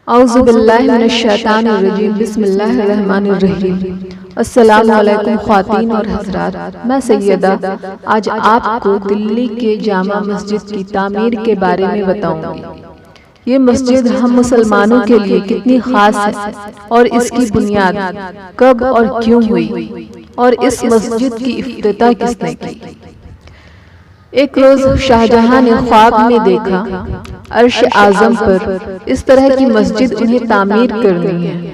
اعوذ باللہ من الشیطان الرجیم بسم اللہ الرحمن الرحیم۔ السلام علیکم خواتین اور حضرات، میں سیدہ آج آپ کو دلی کے جامع مسجد کی تعمیر کے بارے میں بتاؤں گی۔ یہ مسجد ہم مسلمانوں کے لیے کتنی خاص ہے اور اس کی بنیاد کب اور کیوں ہوئی اور اس مسجد کی افتتاح کس نے کی۔ ایک روز شاہجہاں نے خواب میں دیکھا عرش اعظم پر اس طرح کی مسجد انہیں تعمیر کرنی ہے۔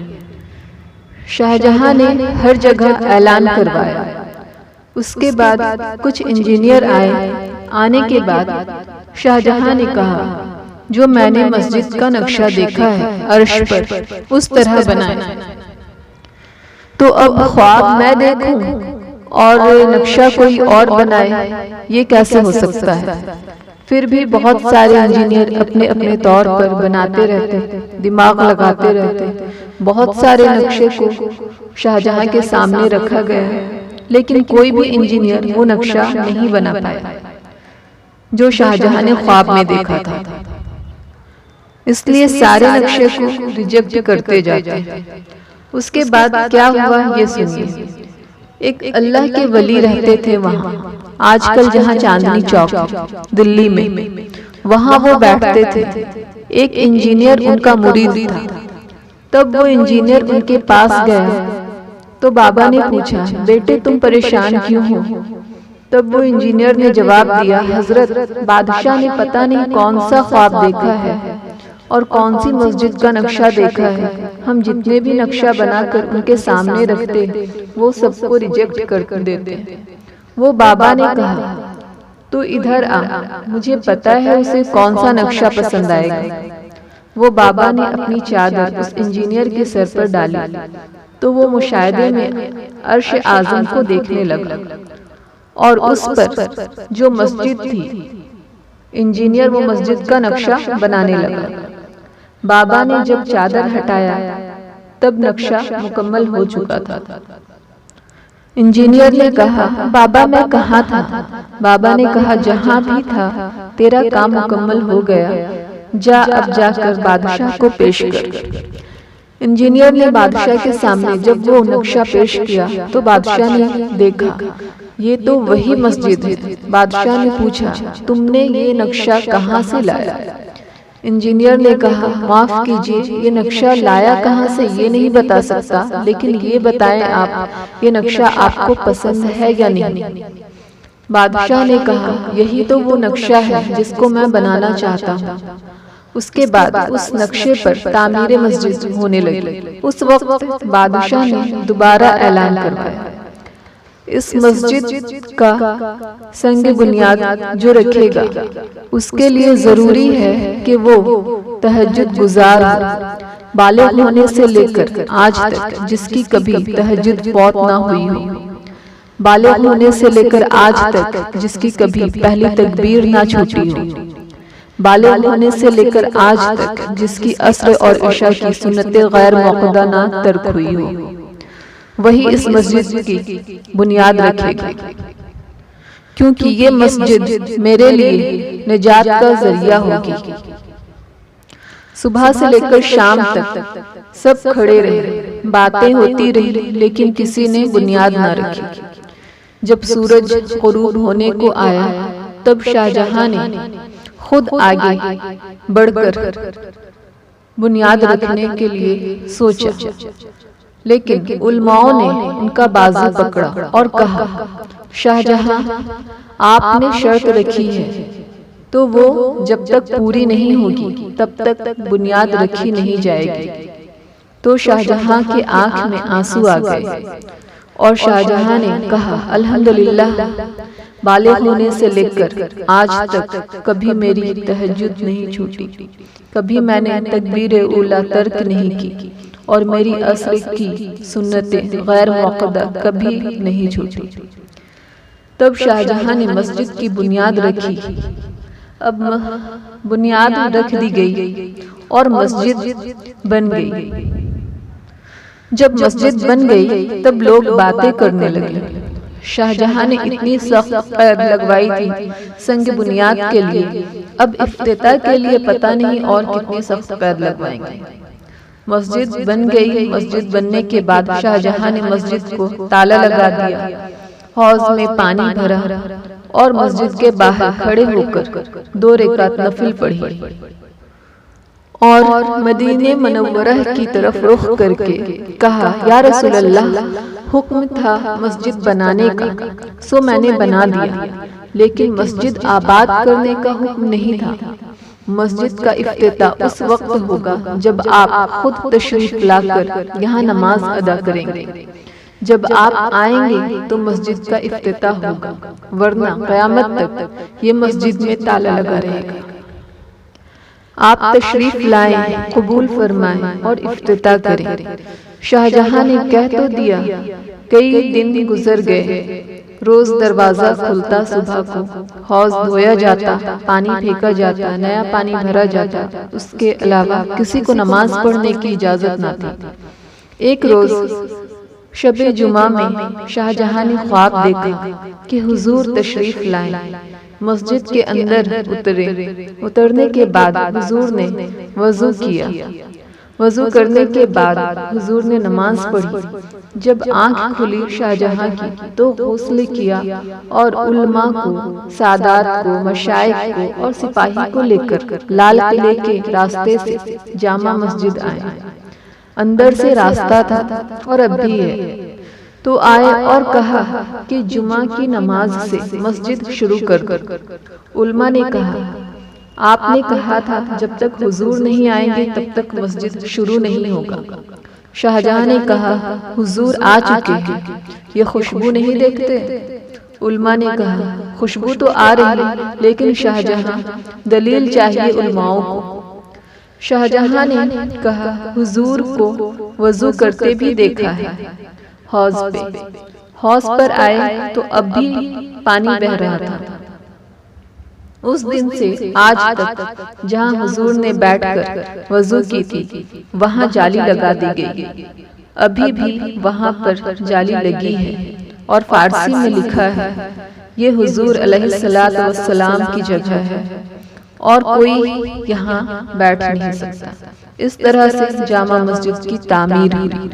شاہجہاں نے ہر جگہ اعلان کروایا۔ اس کے بعد کچھ انجینئر آنے کے بعد شاہجہاں نے کہا جو میں نے مسجد کا نقشہ دیکھا ہے عرش پر اس طرح بنائیں۔ تو اب خواب میں دیکھوں اور نقشہ کوئی اور بنائے، یہ کیسے ہو سکتا ہے؟ پھر بھی بہت سارے انجینئر اپنے اپنے طور پر بناتے رہتے، دماغ لگاتے رہتے۔ بہت سارے نقشے کو شاہجہاں کے سامنے رکھا گیا لیکن کوئی بھی انجینئر وہ نقشہ نہیں بنا پایا جو شاہجہاں نے خواب میں دیکھا تھا۔ اس لیے سارے نقشے کو ریجیکٹ کرتے جاتے۔ اس کے بعد کیا ہوا یہ سنیے۔ ایک اللہ کے ولی رہتے تھے وہاں، آج کل جہاں چاندنی چوک دلی میں، وہاں وہ بیٹھتے تھے۔ ایک انجینئر ان کا مرید تھا۔ تب وہ انجینئر ان کے پاس گیا تو بابا نے پوچھا بیٹے تم پریشان کیوں ہو؟ تب وہ انجینئر نے جواب دیا حضرت بادشاہ نے پتہ نہیں کون سا خواب دیکھا ہے اور کون سی مسجد کا نقشہ دیکھا ہے، ہم جتنے بھی نقشہ بنا کر ان کے سامنے رکھتے وہ سب کو ریجیکٹ کر دیتے۔ وہ بابا نے کہا تو ادھر آ، مجھے پتا ہے اسے کون سا نقشہ پسند آئے گا۔ وہ بابا نے اپنی چادر اس انجینئر کے سر پر ڈالی تو وہ مشاہدے میں عرش اعظم کو دیکھنے لگا اور اس پر جو مسجد تھی انجینئر وہ مسجد کا نقشہ بنانے لگا۔ بابا نے جب چادر ہٹایا تب نقشہ مکمل ہو چکا تھا۔ انجینئر نے کہا بابا میں کہاں تھا؟ بابا نے کہا جہاں بھی تھا تیرا کام مکمل ہو گیا، جا اب جا کر بادشاہ کو پیش کر۔ انجینئر نے بادشاہ کے سامنے جب وہ نقشہ پیش کیا تو بادشاہ نے دیکھا یہ تو وہی مسجد ہے۔ بادشاہ نے پوچھا تم نے یہ نقشہ کہاں سے لایا؟ انجینئر نے کہا معاف کیجیے یہ نقشہ لایا کہاں سے یہ نہیں بتا سکتا، لیکن یہ بتائیں آپ یہ نقشہ آپ کو پسند ہے یا نہیں؟ بادشاہ نے کہا یہی تو وہ نقشہ ہے جس کو میں بنانا چاہتا ہوں۔ اس کے بعد اس نقشے پر تعمیر مسجد ہونے لگی۔ اس وقت بادشاہ نے دوبارہ اعلان کروایا اس مسجد کا سنگ بنیاد جو رکھے گا اس کے لیے ضروری ہے کہ وہ تہجد گزار ہو، بالغ ہونے سے لے کر آج تک جس کی کبھی تہجد فوت نہ ہوئی ہو، بالغ ہونے سے لے کر آج تک جس کی کبھی پہلی تکبیر نہ چھوٹی ہو، بالغ ہونے سے لے کر آج تک جس کی عصر اور عشاء کی سنتیں غیر موقدہ نہ ترک ہوئی ہو، وہی اس مسجد کی بنیاد رکھے گی، کیونکہ یہ مسجد میرے لیے نجات کا ذریعہ ہوگی۔ صبح سے لے کر شام تک سب کھڑے رہے، باتیں ہوتی رہی لیکن کسی نے بنیاد نہ رکھی۔ جب سورج غروب ہونے کو آیا تب شاہجہاں نے خود آگے بڑھ کر بنیاد رکھنے کے لیے سوچا، لیکن علماؤں نے ان کا بازو پکڑا اور کہا شاہجہاں آپ نے شرط رکھی ہے تو وہ جب تک پوری نہیں ہوگی تب تک بنیاد رکھی نہیں جائے گی۔ تو شاہجہاں کے آنکھ میں آنسو آ گئے اور شاہجہاں نے کہا الحمدللہ بالغ ہونے سے لے کر آج تک کبھی میری تہجد نہیں چھوٹی، کبھی میں نے تکبیر اولیٰ ترک نہیں کی اور میری عصر کی سنتیں غیر موقدہ کبھی نہیں چھوٹی۔ تب شاہجہاں نے مسجد کی بنیاد رکھی۔ اب بنیاد رکھ دی گئی اور مسجد بن گئی۔ جب مسجد بن گئی تب لوگ باتیں کرنے لگے۔ شاہجہاں نے اتنی سخت قید لگوائی تھی سنگ بنیاد کے لیے، اب افتتاح کے لیے پتہ نہیں اور کتنی سخت قید لگوائیں گے۔ مسجد بن گئی۔ مسجد بننے کے بعد شاہ جہاں نے مسجد کو تالا لگا دیا، حوض میں پانی بھرا اور مسجد کے باہر کھڑے ہو کر 2 رکعت نفل پڑھی اور مدینہ منورہ کی طرف رخ کر کے کہا، یا رسول اللہ، حکم تھا مسجد بنانے کا، سو میں نے بنا دیا، لیکن مسجد آباد کرنے کا حکم نہیں تھا۔ مسجد کا افتتاح اس وقت ہوگا جب آپ خود تشریف لا کر یہاں نماز ادا کریں گے۔ جب آپ آئیں گے تو مسجد کا افتتاح ہوگا، ورنہ قیامت تک یہ مسجد میں تالا لگا رہے گا۔ آپ تشریف لائیں، قبول فرمائیں اور افتتاح کریں۔ شاہ جہاں نے کہہ تو دیا۔ کئی دن گزر گئے، روز دروازہ کھلتا، صبح کو حوض دھویا جاتا، پانی پھینکا جاتا، نیا پانی بھرا جاتا، اس کے علاوہ کسی کو نماز پڑھنے کی اجازت نہ تھی۔ ایک روز شب جمعہ میں شاہ جہاں نے خواب دیکھا کہ حضور تشریف لائیں، مسجد کے اندر اترے۔ اترنے کے بعد حضور نے وضو کیا۔ وضو کرنے کے بعد حضور نے نماز پڑھی۔ جب آنکھ کھلی شاہ جہاں کی تو غسل کیا اور علماء کو، سادات کو، مشائخ کو اور سپاہی کو لے کر لال قلعے کے راستے سے جامع مسجد آئے۔ اندر سے راستہ تھا اور اب بھی ہے، تو آئے اور کہا کہ جمعہ کی نماز سے مسجد شروع کر دو۔ علماء نے کہا، آپ نے کہا تھا جب تک حضور نہیں آئیں گے تب تک مسجد شروع نہیں ہوگا۔ شاہ جہاں نے کہا، حضور آ چکے ہیں، یہ خوشبو نہیں دیکھتے؟ علماء نے کہا، خوشبو تو آ رہی ہے، لیکن شاہ جہاں دلیل چاہیے علماؤں کو۔ شاہ جہاں نے کہا، حضور کو وضو کرتے بھی دیکھا ہے حوض پہ۔ حوض پر آئے تو اب بھی پانی بہہ رہا تھا۔ اس دن سے آج تک جہاں حضور نے بیٹھ کر وضو کی تھی وہاں جالی لگا دی گئی۔ ابھی بھی وہاں پر جالی لگی ہے اور فارسی میں لکھا ہے، یہ حضور علیہ السلام کی جگہ ہے اور کوئی یہاں بیٹھ نہیں سکتا۔ اس طرح سے جامع مسجد کی تعمیر ہوئی۔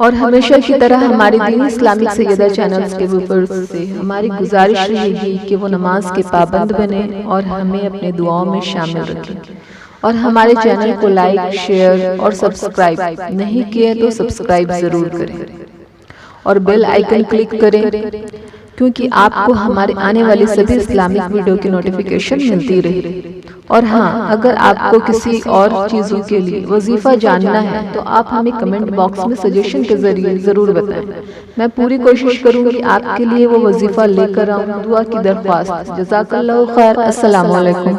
اور ہمیشہ کی طرح ہماری دین اسلامک سیدہ چینلز کے ویورز سے ہماری گزارش رہے گی کہ وہ نماز کے پابند بنیں اور ہمیں اپنے دعاؤں میں شامل رکھیں، اور ہمارے چینل کو لائک، شیئر اور سبسکرائب نہیں کیے تو سبسکرائب ضرور کریں اور بیل آئیکن کلک کریں، کیونکہ آپ کو ہمارے آنے والی سبھی اسلامک ویڈیو کی نوٹیفیکیشن ملتی رہے۔ اور ہاں، اگر آپ کو کسی اور چیزوں کے لیے وظیفہ جاننا ہے تو آپ ہمیں کمنٹ باکس میں سجیشن کے ذریعے ضرور بتائیں۔ میں پوری کوشش کروں گی آپ کے لیے وہ وظیفہ لے کر آؤں۔ دعا کی درخواست۔ جزاک اللہ خیر۔ السلام علیکم۔